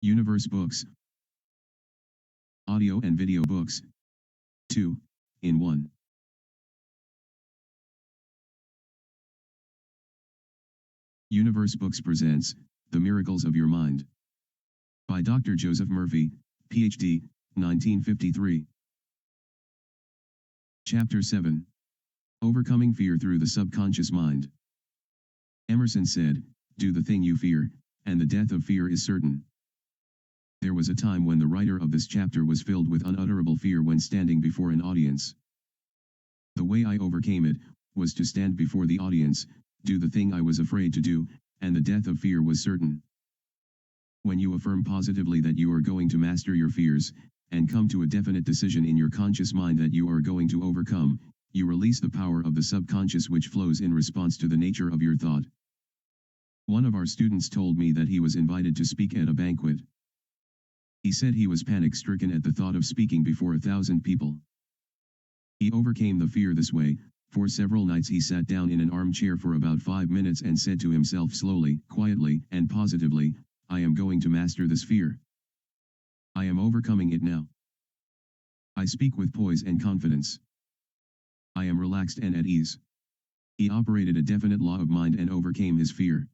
Universe books, audio and video books, 2 in 1. Universe Books presents The Miracles of Your Mind by Dr. Joseph Murphy, Ph.D., 1953. Chapter 7. Overcoming Fear Through the Subconscious Mind. Emerson said, "Do the thing you fear, and the death of fear is certain." There was a time when the writer of this chapter was filled with unutterable fear when standing before an audience. The way I overcame it was to stand before the audience, do the thing I was afraid to do, and the death of fear was certain. When you affirm positively that you are going to master your fears, and come to a definite decision in your conscious mind that you are going to overcome, you release the power of the subconscious which flows in response to the nature of your thought. One of our students told me that he was invited to speak at a banquet. He said he was panic-stricken at the thought of speaking before 1,000 people. He overcame the fear this way. For several nights he sat down in an armchair for about 5 minutes and said to himself slowly, quietly, and positively, "I am going to master this fear. I am overcoming it now. I speak with poise and confidence. I am relaxed and at ease." He operated a definite law of mind and overcame his fear.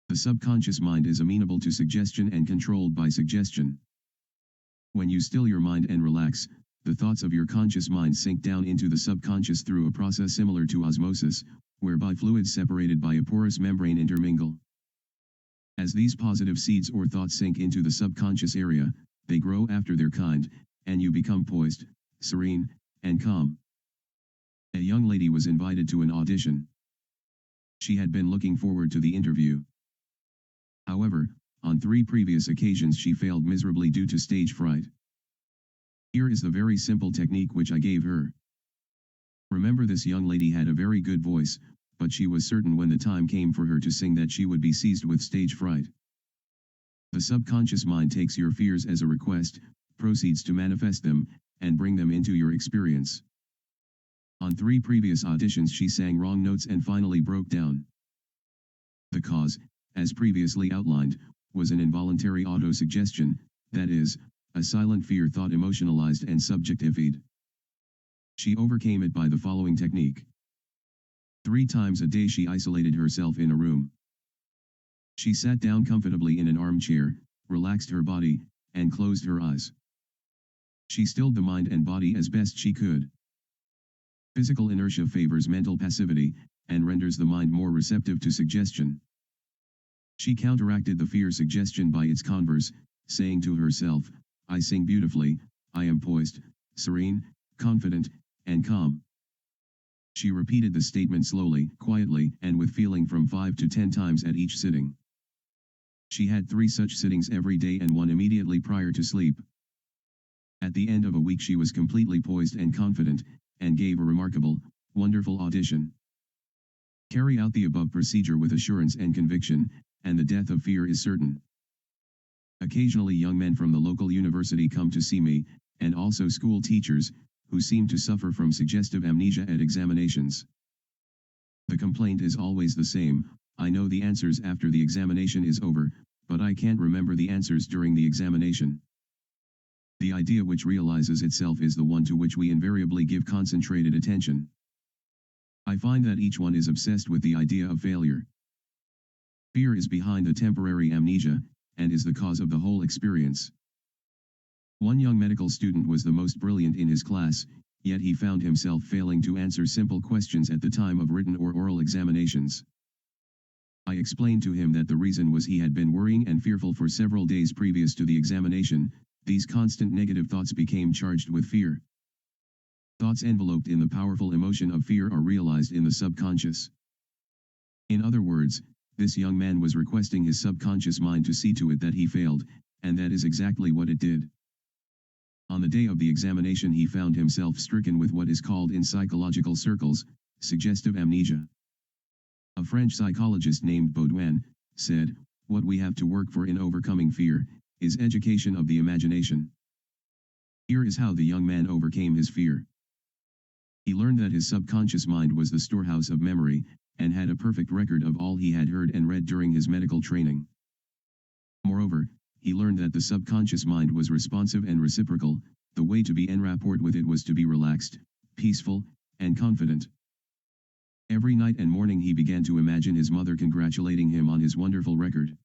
The subconscious mind is amenable to suggestion and controlled by suggestion. When you still your mind and relax, the thoughts of your conscious mind sink down into the subconscious through a process similar to osmosis, whereby fluids separated by a porous membrane intermingle. As these positive seeds or thoughts sink into the subconscious area, they grow after their kind, and you become poised, serene, and calm. A young lady was invited to an audition. She had been looking forward to the interview. However, on 3 previous occasions she failed miserably due to stage fright. Here is the very simple technique which I gave her. Remember, this young lady had a very good voice, but she was certain when the time came for her to sing that she would be seized with stage fright. The subconscious mind takes your fears as a request, proceeds to manifest them, and bring them into your experience. On 3 previous auditions she sang wrong notes and finally broke down. The cause, as previously outlined, was an involuntary autosuggestion, that is, a silent fear thought emotionalized and subjectified. She overcame it by the following technique. 3 times a day she isolated herself in a room. She sat down comfortably in an armchair, relaxed her body, and closed her eyes. She stilled the mind and body as best she could. Physical inertia favors mental passivity, and renders the mind more receptive to suggestion. She counteracted the fear suggestion by its converse, saying to herself, "I sing beautifully, I am poised, serene, confident, and calm." She repeated the statement slowly, quietly, and with feeling from 5 to 10 times at each sitting. She had 3 such sittings every day and 1 immediately prior to sleep. At the end of a week she was completely poised and confident, and gave a remarkable, wonderful audition. Carry out the above procedure with assurance and conviction, and the death of fear is certain. Occasionally young men from the local university come to see me, and also school teachers, who seem to suffer from suggestive amnesia at examinations. The complaint is always the same: "I know the answers after the examination is over, but I can't remember the answers during the examination." The idea which realizes itself is the one to which we invariably give concentrated attention. I find that each one is obsessed with the idea of failure. Fear is behind the temporary amnesia, and is the cause of the whole experience. One young medical student was the most brilliant in his class, yet he found himself failing to answer simple questions at the time of written or oral examinations. I explained to him that the reason was he had been worrying and fearful for several days previous to the examination. These constant negative thoughts became charged with fear. Thoughts enveloped in the powerful emotion of fear are realized in the subconscious. In other words, this young man was requesting his subconscious mind to see to it that he failed, and that is exactly what it did. On the day of the examination he found himself stricken with what is called in psychological circles, suggestive amnesia. A French psychologist named Baudouin said, "What we have to work for in overcoming fear is education of the imagination." Here is how the young man overcame his fear. He learned that his subconscious mind was the storehouse of memory, and had a perfect record of all he had heard and read during his medical training. Moreover, he learned that the subconscious mind was responsive and reciprocal. The way to be en rapport with it was to be relaxed, peaceful, and confident. Every night and morning he began to imagine his mother congratulating him on his wonderful record.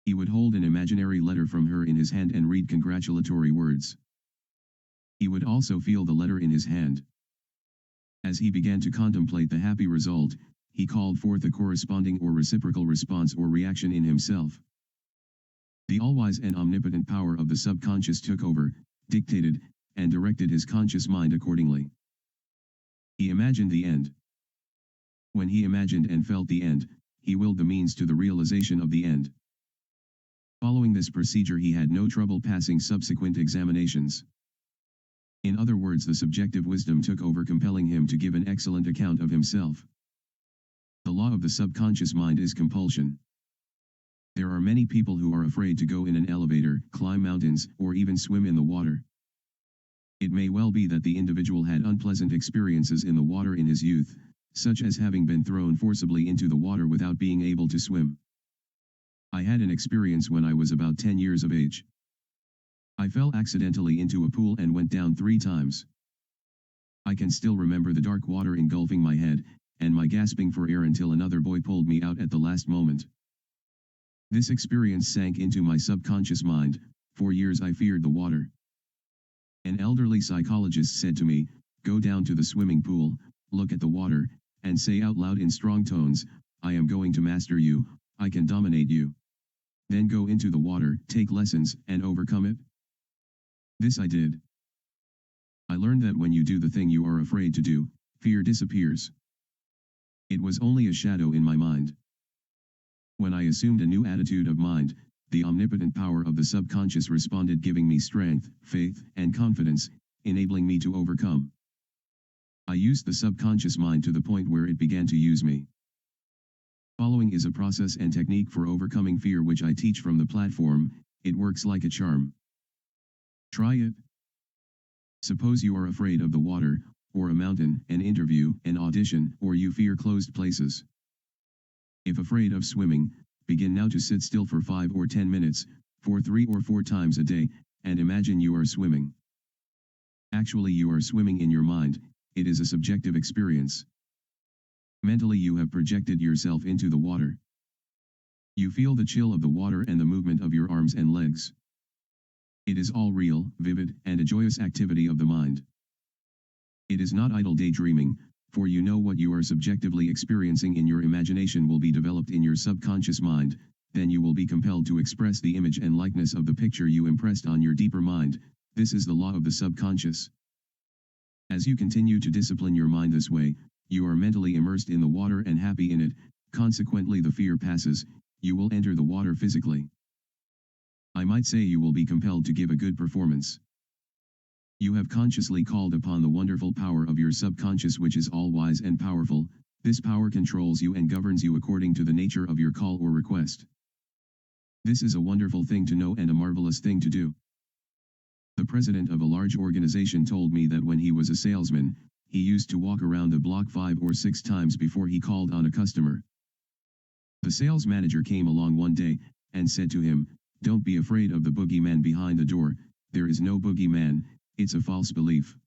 He would hold an imaginary letter from her in his hand and read congratulatory words. He would also feel the letter in his hand. As he began to contemplate the happy result, he called forth a corresponding or reciprocal response or reaction in himself. The all-wise and omnipotent power of the subconscious took over, dictated, and directed his conscious mind accordingly. He imagined the end. When he imagined and felt the end, he willed the means to the realization of the end. Following this procedure, he had no trouble passing subsequent examinations. In other words, the subjective wisdom took over, compelling him to give an excellent account of himself. The law of the subconscious mind is compulsion. There are many people who are afraid to go in an elevator, climb mountains, or even swim in the water. It may well be that the individual had unpleasant experiences in the water in his youth, such as having been thrown forcibly into the water without being able to swim. I had an experience when I was about 10 years of age. I fell accidentally into a pool and went down 3 times. I can still remember the dark water engulfing my head, and my gasping for air until another boy pulled me out at the last moment. This experience sank into my subconscious mind. For years I feared the water. An elderly psychologist said to me, "Go down to the swimming pool, look at the water, and say out loud in strong tones, 'I am going to master you, I can dominate you.' Then go into the water, take lessons, and overcome it." This I did. I learned that when you do the thing you are afraid to do, fear disappears. It was only a shadow in my mind. When I assumed a new attitude of mind, the omnipotent power of the subconscious responded, giving me strength, faith, and confidence, enabling me to overcome. I used the subconscious mind to the point where it began to use me. Following is a process and technique for overcoming fear which I teach from the platform. It works like a charm. Try it. Suppose you are afraid of the water, or a mountain, an interview, an audition, or you fear closed places. If afraid of swimming, begin now to sit still for 5 or 10 minutes, for 3 or 4 times a day, and imagine you are swimming. Actually, you are swimming in your mind. It is a subjective experience. Mentally you have projected yourself into the water. You feel the chill of the water and the movement of your arms and legs. It is all real, vivid, and a joyous activity of the mind. It is not idle daydreaming, for you know what you are subjectively experiencing in your imagination will be developed in your subconscious mind, then you will be compelled to express the image and likeness of the picture you impressed on your deeper mind. This is the law of the subconscious. As you continue to discipline your mind this way, you are mentally immersed in the water and happy in it. Consequently, the fear passes. You will enter the water physically. I might say you will be compelled to give a good performance. You have consciously called upon the wonderful power of your subconscious, which is all-wise and powerful. This power controls you and governs you according to the nature of your call or request. This is a wonderful thing to know and a marvelous thing to do. The president of a large organization told me that when he was a salesman, he used to walk around the block 5 or 6 times before he called on a customer. The sales manager came along one day, and said to him, "Don't be afraid of the boogeyman behind the door. There is no boogeyman, it's a false belief."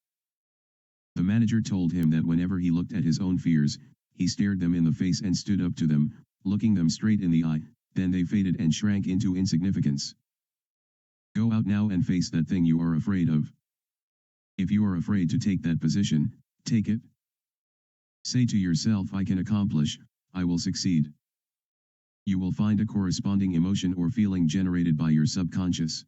The manager told him that whenever he looked at his own fears, he stared them in the face and stood up to them, looking them straight in the eye, then they faded and shrank into insignificance. Go out now and face that thing you are afraid of. If you are afraid to take that position, take it. Say to yourself, "I can accomplish, I will succeed." You will find a corresponding emotion or feeling generated by your subconscious.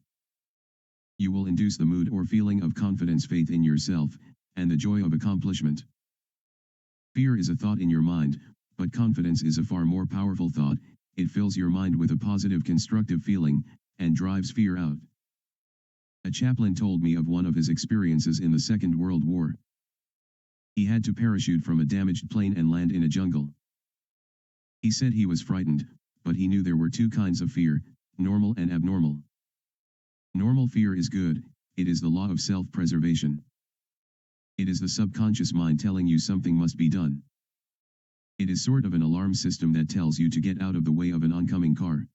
You will induce the mood or feeling of confidence, faith in yourself, and the joy of accomplishment. Fear is a thought in your mind, but confidence is a far more powerful thought. It fills your mind with a positive, constructive feeling, and drives fear out. A chaplain told me of one of his experiences in the Second World War. He had to parachute from a damaged plane and land in a jungle. He said he was frightened, but he knew there were 2 kinds of fear, normal and abnormal. Normal fear is good, it is the law of self-preservation. It is the subconscious mind telling you something must be done. It is sort of an alarm system that tells you to get out of the way of an oncoming car.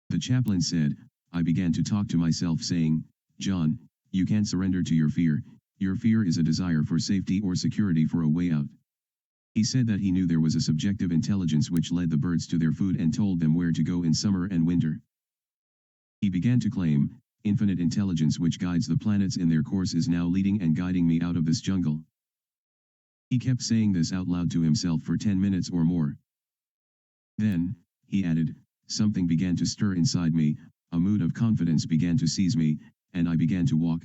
The chaplain said, I began to talk to myself saying, John, you can't surrender to your fear. Your fear is a desire for safety or security, for a way out. He said that he knew there was a subjective intelligence which led the birds to their food and told them where to go in summer and winter. He began to claim, infinite intelligence which guides the planets in their course is now leading and guiding me out of this jungle. He kept saying this out loud to himself for 10 minutes or more. Then, he added, something began to stir inside me, a mood of confidence began to seize me, and I began to walk.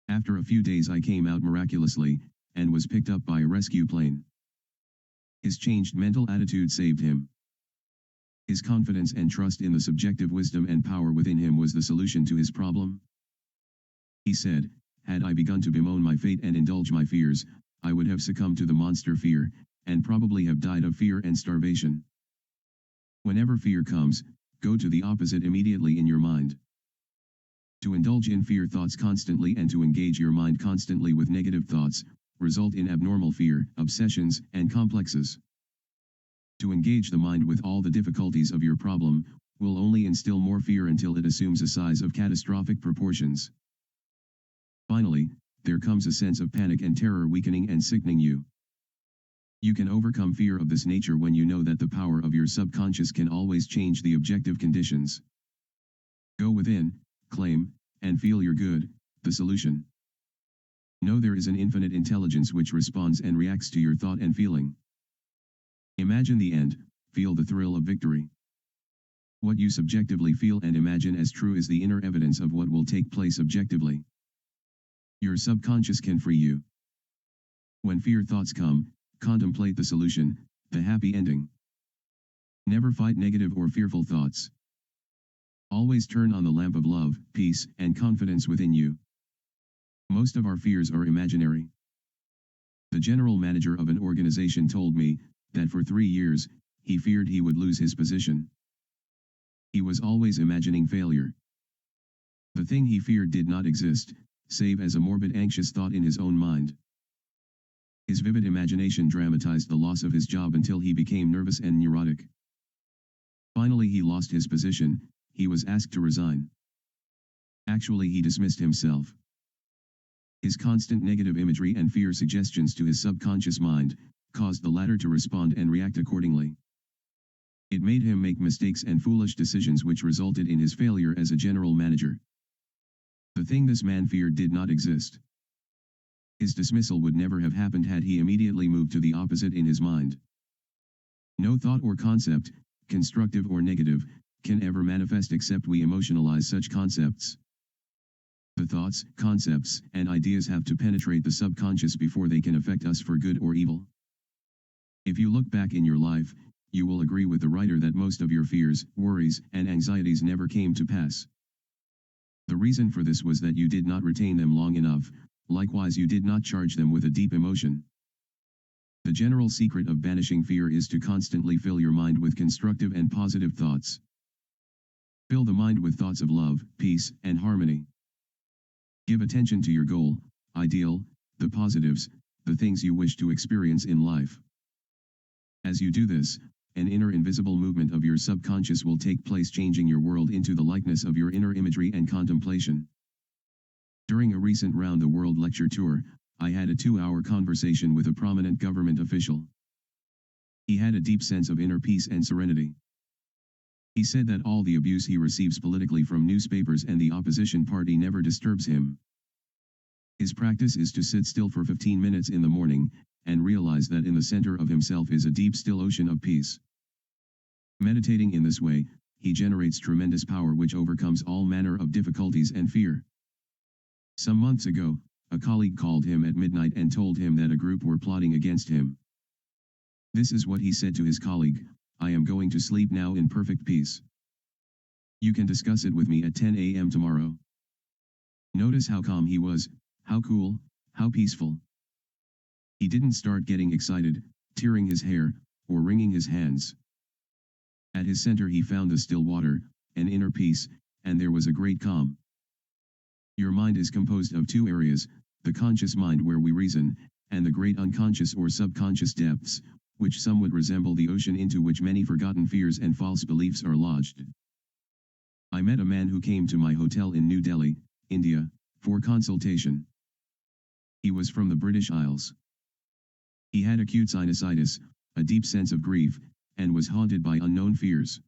After a few days I came out miraculously, and was picked up by a rescue plane. His changed mental attitude saved him. His confidence and trust in the subjective wisdom and power within him was the solution to his problem. He said, had I begun to bemoan my fate and indulge my fears, I would have succumbed to the monster fear, and probably have died of fear and starvation. Whenever fear comes, go to the opposite immediately in your mind. To indulge in fear thoughts constantly and to engage your mind constantly with negative thoughts, result in abnormal fear, obsessions, and complexes. To engage the mind with all the difficulties of your problem, will only instill more fear until it assumes a size of catastrophic proportions. Finally, there comes a sense of panic and terror weakening and sickening you. You can overcome fear of this nature when you know that the power of your subconscious can always change the objective conditions. Go within, claim, and feel your good, the solution. Know there is an infinite intelligence which responds and reacts to your thought and feeling. Imagine the end, feel the thrill of victory. What you subjectively feel and imagine as true is the inner evidence of what will take place objectively. Your subconscious can free you. When fear thoughts come, contemplate the solution, the happy ending. Never fight negative or fearful thoughts. Always turn on the lamp of love, peace, and confidence within you. Most of our fears are imaginary. The general manager of an organization told me that for 3 years, he feared he would lose his position. He was always imagining failure. The thing he feared did not exist, save as a morbid anxious thought in his own mind. His vivid imagination dramatized the loss of his job until he became nervous and neurotic. Finally he lost his position, he was asked to resign. Actually he dismissed himself. His constant negative imagery and fear suggestions to his subconscious mind caused the latter to respond and react accordingly. It made him make mistakes and foolish decisions which resulted in his failure as a general manager. The thing this man feared did not exist. His dismissal would never have happened had he immediately moved to the opposite in his mind. No thought or concept, constructive or negative, can ever manifest except we emotionalize such concepts. The thoughts, concepts, and ideas have to penetrate the subconscious before they can affect us for good or evil. If you look back in your life, you will agree with the writer that most of your fears, worries, and anxieties never came to pass. The reason for this was that you did not retain them long enough, likewise you did not charge them with a deep emotion. The general secret of banishing fear is to constantly fill your mind with constructive and positive thoughts. Fill the mind with thoughts of love, peace, and harmony. Give attention to your goal, ideal, the positives, the things you wish to experience in life. As you do this, an inner invisible movement of your subconscious will take place, changing your world into the likeness of your inner imagery and contemplation. During a recent round-the-world lecture tour, I had a 2-hour conversation with a prominent government official. He had a deep sense of inner peace and serenity. He said that all the abuse he receives politically from newspapers and the opposition party never disturbs him. His practice is to sit still for 15 minutes in the morning, and realize that in the center of himself is a deep still ocean of peace. Meditating in this way, he generates tremendous power which overcomes all manner of difficulties and fear. Some months ago, a colleague called him at midnight and told him that a group were plotting against him. This is what he said to his colleague: I am going to sleep now in perfect peace. You can discuss it with me at 10 a.m. tomorrow. Notice how calm he was, how cool, how peaceful. He didn't start getting excited, tearing his hair, or wringing his hands. At his center he found the still water, an inner peace, and there was a great calm. Your mind is composed of 2 areas, the conscious mind where we reason, and the great unconscious or subconscious depths, which somewhat resemble the ocean into which many forgotten fears and false beliefs are lodged. I met a man who came to my hotel in New Delhi, India, for consultation. He was from the British Isles. He had acute sinusitis, a deep sense of grief, and was haunted by unknown fears.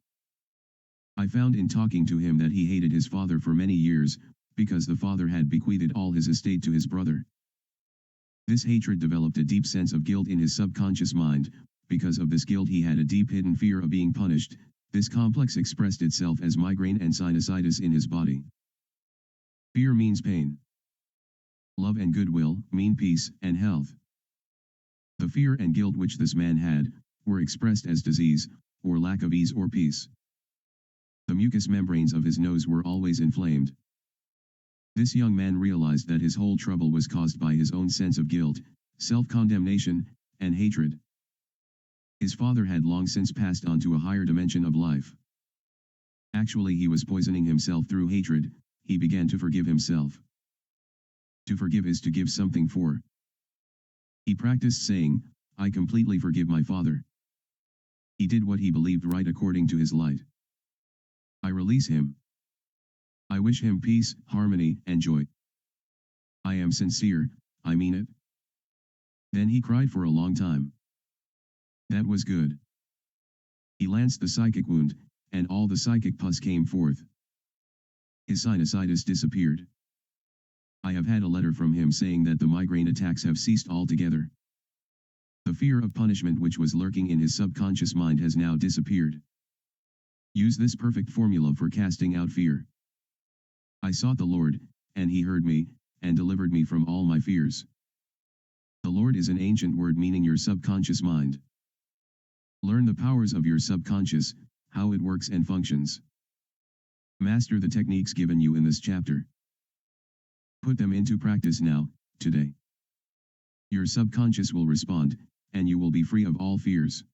I found in talking to him that he hated his father for many years, because the father had bequeathed all his estate to his brother. This hatred developed a deep sense of guilt in his subconscious mind. Because of this guilt he had a deep hidden fear of being punished. This complex expressed itself as migraine and sinusitis in his body. Fear means pain. Love and goodwill mean peace and health. The fear and guilt which this man had were expressed as disease, or lack of ease or peace. The mucous membranes of his nose were always inflamed. This young man realized that his whole trouble was caused by his own sense of guilt, self-condemnation, and hatred. His father had long since passed on to a higher dimension of life. Actually, he was poisoning himself through hatred. He began to forgive himself. To forgive is to give something for. He practiced saying, "I completely forgive my father." He did what he believed right according to his light. I release him. I wish him peace, harmony, and joy. I am sincere, I mean it. Then he cried for a long time. That was good. He lanced the psychic wound, and all the psychic pus came forth. His sinusitis disappeared. I have had a letter from him saying that the migraine attacks have ceased altogether. The fear of punishment which was lurking in his subconscious mind has now disappeared. Use this perfect formula for casting out fear. I sought the Lord, and he heard me, and delivered me from all my fears. The Lord is an ancient word meaning your subconscious mind. Learn the powers of your subconscious, how it works and functions. Master the techniques given you in this chapter. Put them into practice now, today. Your subconscious will respond, and you will be free of all fears.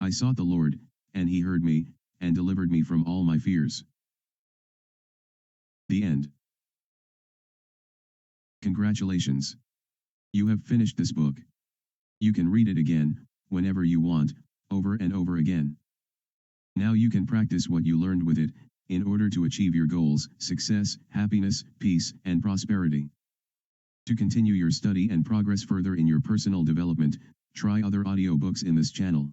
I sought the Lord, and he heard me, and delivered me from all my fears. The end. Congratulations. You have finished this book. You can read it again, whenever you want, over and over again. Now you can practice what you learned with it, in order to achieve your goals, success, happiness, peace, and prosperity. To continue your study and progress further in your personal development, try other audiobooks in this channel.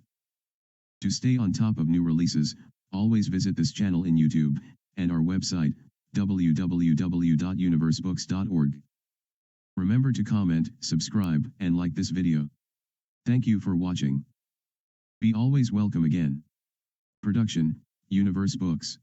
To stay on top of new releases, always visit this channel in YouTube, and our website, www.universebooks.org. Remember to comment, subscribe, and like this video. Thank you for watching. Be always welcome again. Production, Universe Books.